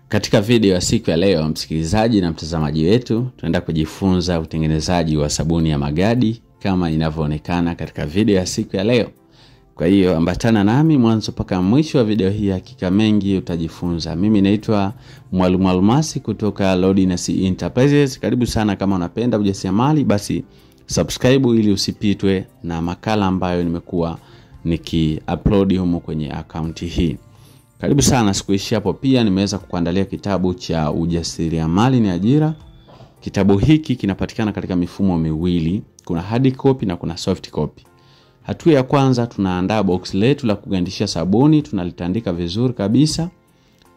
Katika video ya siku ya leo, msikilizaji na mtazamaji wetu, tunaenda kujifunza utengenezaji wa sabuni ya magadi kama inavyoonekana katika video ya siku ya leo. Kwa hiyo ambatana nami mwanzo mpaka mwisho wa video hii, hakika mengi utajifunza. Mimi naitwa Mwalimu Almasi kutoka Lodness Enterprises. Karibu sana. Kama unapenda ujasiriamali, basi subscribe ili usipitwe na makala ambayo nimekuwa niki-upload humo kwenye akaunti hii. Karibu sana. Sikuishi hapo, pia nimeweza kukuandalia kitabu cha ujasiriamali ni ajira. Kitabu hiki kinapatikana katika mifumo miwili, kuna hard copy na kuna soft copy. Hatua ya kwanza, tunaandaa box letu la kugandishia sabuni, tunalitandika vizuri kabisa,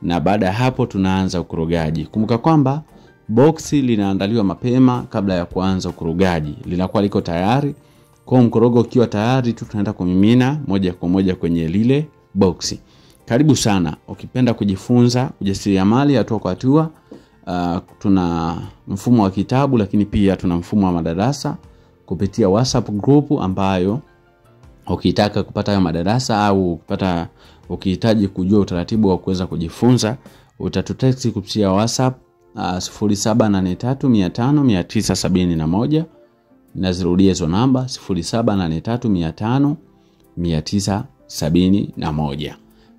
na baada ya hapo tunaanza ukorogaji. Kumbuka kwamba boxi linaandaliwa mapema kabla ya kuanza ukorogaji, linakuwa liko tayari. Kwa mkorogo ukiwa tayari tu tunaenda kumimina moja kwa moja kwenye lile boxi. Karibu sana. Ukipenda kujifunza ujasiriamali hatua kwa hatua, tuna mfumo wa kitabu, lakini pia tuna mfumo wa madarasa kupitia WhatsApp group, ambayo ukitaka kupata hayo madarasa au ukihitaji kujua utaratibu wa kuweza kujifunza, utatutext kupitia WhatsApp 0783500971. Nazirudia hizo namba 0783500971.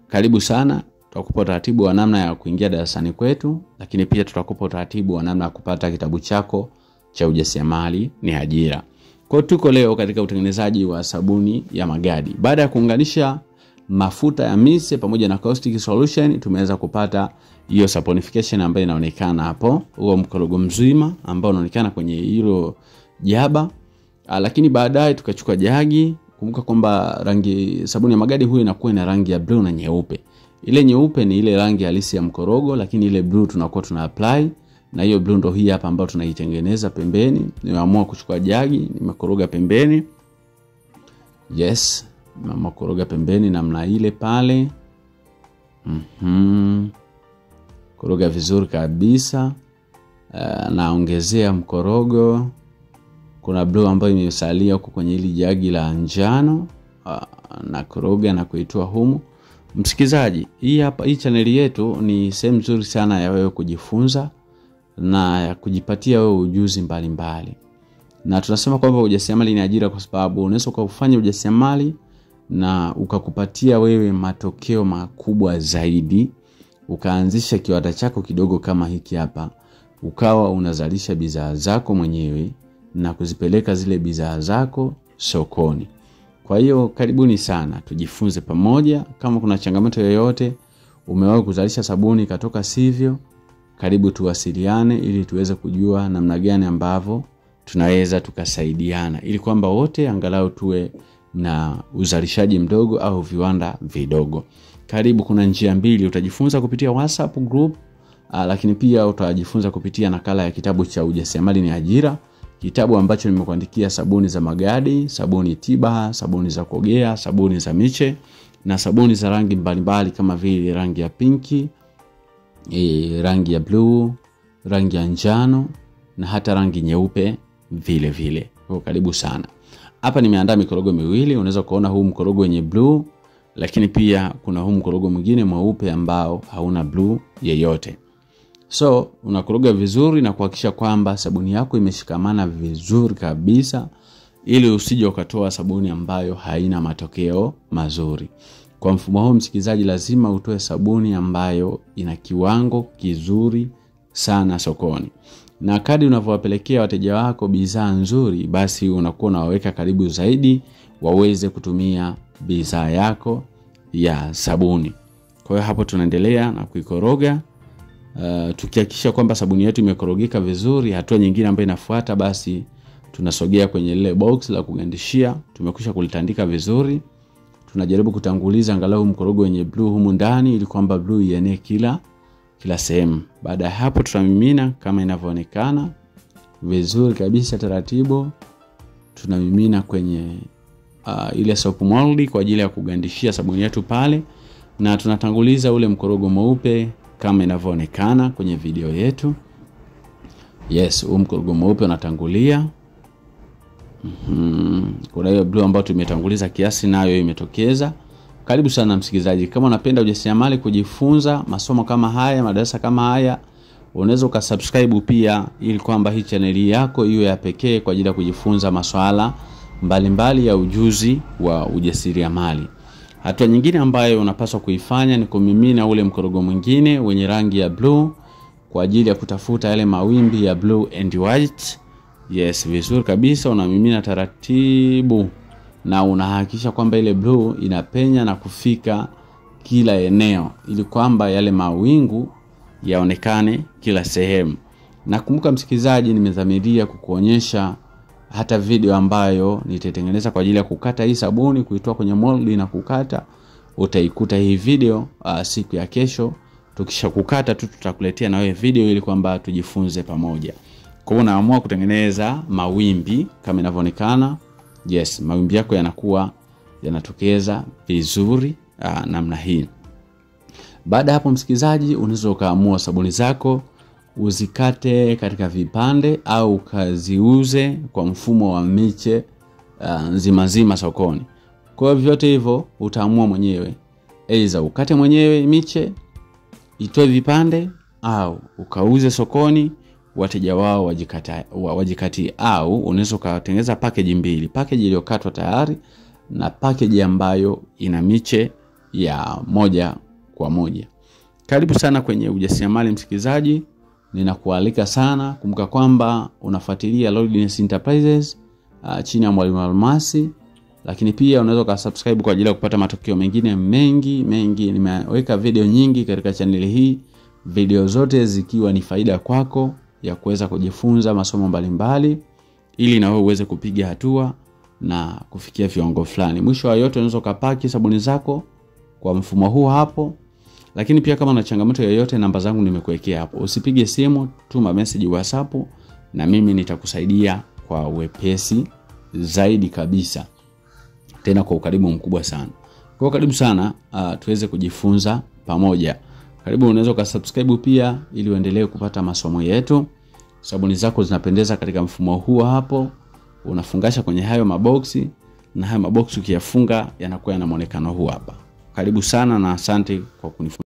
Karibu sana. Tutakupa utaratibu wa namna ya kuingia darasani kwetu, lakini pia tutakupa utaratibu wa namna ya kupata kitabu chako cha ujasiriamali ni ajira. Kwa tuko leo katika utengenezaji wa sabuni ya magadi. Baada ya kuunganisha mafuta ya mise pamoja na caustic solution, tumeweza kupata hiyo saponification ambayo inaonekana hapo, huo mkorogo mzima ambao unaonekana kwenye hilo jaba. Lakini baadaye tukachukua jagi. Kumbuka kwamba rangi sabuni ya magadi huyo inakuwa ina rangi ya blue na nyeupe. Ile nyeupe ni ile rangi halisi ya mkorogo, lakini ile blue tunakuwa tuna apply, na hiyo blue ndo hii hapa ambayo tunaitengeneza pembeni. Nimeamua kuchukua jagi, nimekoroga pembeni. Yes, nimekoroga pembeni namna ile pale. Koroga vizuri kabisa. Naongezea mkorogo. Kuna blue ambayo imesalia huko kwenye hili jagi la njano, na koroga na kuitoa humu. Msikizaji, hii channel yetu ni sehemu nzuri sana ya wewe kujifunza na ya kujipatia wewe ujuzi mbalimbali. Na tunasema kwamba ujasiriamali ni ajira kwa sababu unaweza kufanya ujasiriamali na ukakupatia wewe matokeo makubwa zaidi. Ukaanzisha kiwanda chako kidogo kama hiki hapa, ukawa unazalisha bidhaa zako mwenyewe na kuzipeleka zile bidhaa zako sokoni. Kwa hiyo karibuni sana, tujifunze pamoja. Kama kuna changamoto yoyote, umewahi kuzalisha sabuni katoka sivyo, karibu tuwasiliane ili tuweze kujua namna gani ambavyo tunaweza tukasaidiana, ili kwamba wote angalau tuwe na uzalishaji mdogo au viwanda vidogo. Karibu. Kuna njia mbili, utajifunza kupitia WhatsApp group, lakini pia utajifunza kupitia nakala ya kitabu cha ujasiriamali ni ajira, kitabu ambacho nimekuandikia sabuni za magadi, sabuni tiba, sabuni za kuogea, sabuni za miche na sabuni za rangi mbalimbali kama vile rangi ya pinki, rangi ya blue, rangi ya njano na hata rangi nyeupe vile vile. Kwa karibu sana. Hapa nimeandaa mikorogo miwili. Unaweza kuona huu mkorogo wenye blue, lakini pia kuna huu mkorogo mwingine mweupe ambao hauna blue yeyote. So unakoroga vizuri na kuhakikisha kwamba sabuni yako imeshikamana vizuri kabisa, ili usije ukatoa sabuni ambayo haina matokeo mazuri. Kwa mfumo huu, msikizaji, lazima utoe sabuni ambayo ina kiwango kizuri sana sokoni. Na kadri unavyowapelekea wateja wako bidhaa nzuri, basi unakuwa unawaweka karibu zaidi waweze kutumia bidhaa yako ya sabuni. Kwa hiyo hapo tunaendelea na kuikoroga. Tukihakikisha kwamba sabuni yetu imekorogeka vizuri, hatua nyingine ambayo inafuata, basi tunasogea kwenye ile box la kugandishia. Tumekwisha kulitandika vizuri. Tunajaribu kutanguliza angalau mkorogo wenye blue humu ndani, ili kwamba blue ienee kila sehemu. Baada ya hapo tutamimina kama inavyoonekana vizuri kabisa, taratibu. Tunamimina kwenye ile soap mold kwa ajili ya kugandishia sabuni yetu pale, na tunatanguliza ule mkorogo mweupe kama inavyoonekana kwenye video yetu. Yes, mkorogo mweupe unatangulia. Kuna hiyo blue ambayo tumetanguliza kiasi, nayo imetokeza Karibu sana msikilizaji. Kama unapenda ujasiriamali, kujifunza masomo kama haya, madarasa kama haya, unaweza ukasubscribe pia, ili kwamba hii channel yako iwe ya pekee kwa ajili ya kujifunza masuala mbalimbali ya ujuzi wa ujasiriamali. Hatua nyingine ambayo unapaswa kuifanya ni kumimina ule mkorogo mwingine wenye rangi ya blue kwa ajili ya kutafuta yale mawimbi ya blue and white. Yes, vizuri kabisa. Unamimina taratibu na unahakikisha kwamba ile blue inapenya na kufika kila eneo, ili kwamba yale mawingu yaonekane kila sehemu. Na kumbuka msikilizaji, nimedhamiria kukuonyesha hata video ambayo nitatengeneza kwa ajili ya kukata hii sabuni, kuitoa kwenye mold na kukata. Utaikuta hii video siku ya kesho. Tukisha kukata tu tutakuletea na wewe video, ili kwamba tujifunze pamoja. Kwa hiyo unaamua kutengeneza mawimbi kama inavyoonekana. Yes, mawimbi yako yanakuwa yanatokeza vizuri namna hii. Baada hapo msikilizaji, unaweza kaamua sabuni zako uzikate katika vipande au kaziuze kwa mfumo wa miche nzima sokoni. Kwa hiyo vyote hivyo utaamua mwenyewe. Aidha ukate mwenyewe miche, itoe vipande, au ukauze sokoni wateja wao wajikati, au unaweza kutengeneza package mbili, package iliyokatwa tayari na package ambayo ina miche ya moja kwa moja. Karibu sana kwenye ujasiriamali msikilizaji. Ninakualika sana, kumbuka kwamba unafuatilia Lordness Enterprises chini ya Mwalimu Almasi, lakini pia unaweza kusubscribe kwa ajili ya kupata matokeo mengine mengi. Nimeweka video nyingi katika channel hii, video zote zikiwa ni faida kwako ya kuweza kujifunza masomo mbalimbali, ili na wewe uweze kupiga hatua na kufikia viwango fulani. Mwisho wa yote unaweza kupaki sabuni zako kwa mfumo huu hapo. Lakini pia kama una changamoto yoyote, namba zangu nimekuwekea hapo. Usipige simu, tuma message WhatsApp na mimi nitakusaidia kwa wepesi zaidi kabisa, tena kwa ukaribu mkubwa sana. Kwa karibu sana tuweze kujifunza pamoja. Karibu, unaweza kusubscribe pia ili uendelee kupata masomo yetu. Sabuni zako zinapendeza katika mfumo huu hapo. Unafungasha kwenye hayo maboksi, na hayo maboksi ukiyafunga yanakuwa na muonekano huu hapa. Karibu sana na asante kwa kunifunza.